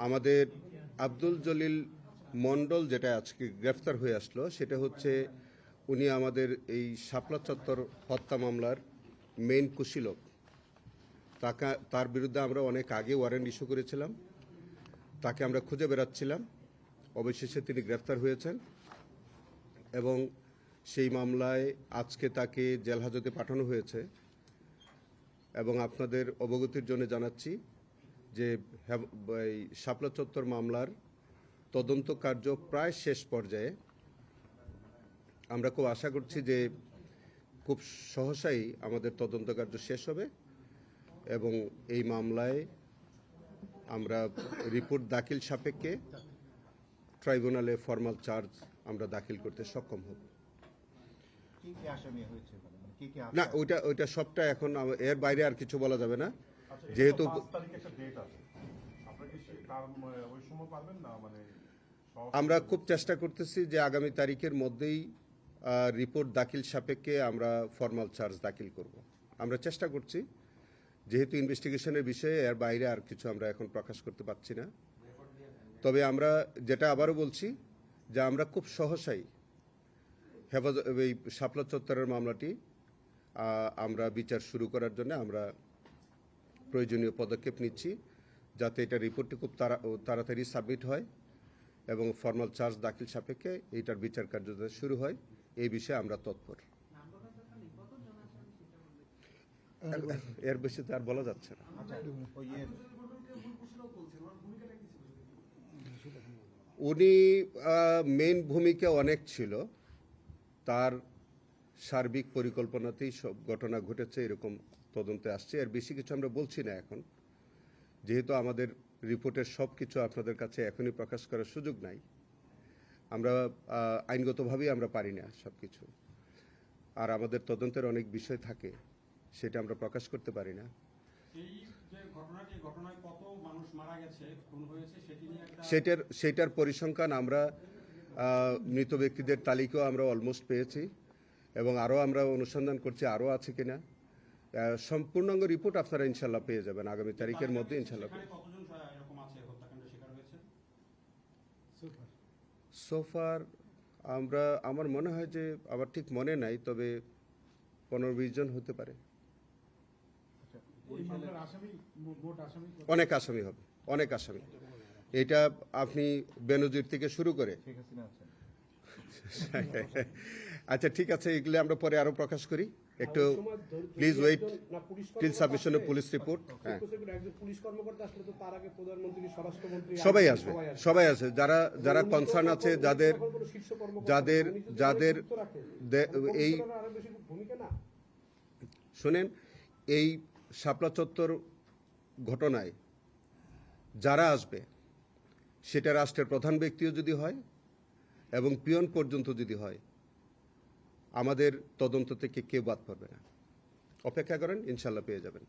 আমাদের আব্দুল জলিল মণ্ডল যেটা আজকে গ্রেফতার হয়ে আসলো সেটা হচ্ছে উনি আমাদের এই শাপলা চত্বর হত্যা মামলার মেইন কুশীলক। তার বিরুদ্ধে আমরা অনেক আগে ওয়ারেন্ট ইস্যু করেছিলাম, তাকে আমরা খুঁজে বেড়াচ্ছিলাম, অবশেষে তিনি গ্রেফতার হয়েছেন এবং সেই মামলায় আজকে তাকে জেল হাজতে পাঠানো হয়েছে। এবং আপনাদের অবগতির জন্য জানাচ্ছি যে এই শাপলা চত্বর মামলার তদন্ত কার্য প্রায় শেষ পর্যায়ে। আমরা খুব আশা করছি যে খুব সহসাই আমাদের তদন্ত কার্য শেষ হবে এবং এই মামলায় আমরা রিপোর্ট দাখিল সাপেক্ষে ট্রাইব্যুনালে ফর্মাল চার্জ আমরা দাখিল করতে সক্ষম হব। না, ওইটা সবটা এখন এর বাইরে আর কিছু বলা যাবে না, যেহেতু আমরা খুব চেষ্টা করতেছি যে আগামী তারিখের মধ্যেই রিপোর্ট দাখিল সাপেক্ষে আমরা ফর্মাল চার্জ দাখিল করব। আমরা চেষ্টা করছি, যেহেতু ইনভেস্টিগেশনের বিষয়ে এর বাইরে আর কিছু আমরা এখন প্রকাশ করতে পারছি না। তবে আমরা যেটা আবারও বলছি যে আমরা খুব সহসাই এই শাপলা চত্বরের মামলাটি আমরা বিচার শুরু করার জন্য আমরা প্রয়োজনীয় পদক্ষেপ নিচ্ছি, যাতে এটা রিপোর্টটি খুব তাড়াতাড়ি সাবমিট হয় এবং ফর্মাল চার্জ দাখিল সাপেক্ষে এইটার বিচার কার্য শুরু হয়। এই বিষয়ে আমরা তৎপর। এর বেশি তো আর বলা যাচ্ছে না। উনি মেইন ভূমিকা অনেক ছিল, তার সার্বিক পরিকল্পনাতেই সব ঘটনা ঘটেছে এরকম তদন্তে আসছে। এর বেশি কিছু আমরা বলছি না এখন, যেহেতু আমাদের রিপোর্টের সব কিছু আপনাদের কাছে এখনই প্রকাশ করার সুযোগ নাই। আমরা আইনগতভাবেই আমরা পারি না সব কিছু, আর আমাদের তদন্তের অনেক বিষয় থাকে, সেটা আমরা প্রকাশ করতে পারি না। সেটার পরিসংখ্যান আমরা মৃত ব্যক্তিদের তালিকাও আমরা অলমোস্ট পেয়েছি এবং আরও আমরা অনুসন্ধান করছি আরও আছে কিনা। সম্পূর্ণাঙ্গ রিপোর্ট আপনারা ইনশাল্লাহ পেয়ে যাবেন আগামী তারিখের মধ্যে ইনশাল্লাহ। সোফার আমার মনে হয় যে আমার ঠিক মনে নাই, তবে 15-20 জন হতে পারে। অনেক আসামি হবে, অনেক আসামি। এটা আপনি বেনজির থেকে শুরু করে আচ্ছা ঠিক আছে, এগুলো আমরা পরে আরো প্রকাশ করি। একটু please wait till submission of police report. সবাই আসবে, সবাই আসবে, যারা কনসার্ন আছে, যাদের এই শোনেন, এই শাপলা চত্বর ঘটনায় যারা আসবে সেটা রাষ্ট্রের প্রধান ব্যক্তিও যদি হয় এবং পিয়ন পর্যন্ত যদি হয়, আমাদের তদন্ত থেকে কেউ বাদ পড়বে না। অপেক্ষা করেন, ইনশাল্লাহ পেয়ে যাবেন।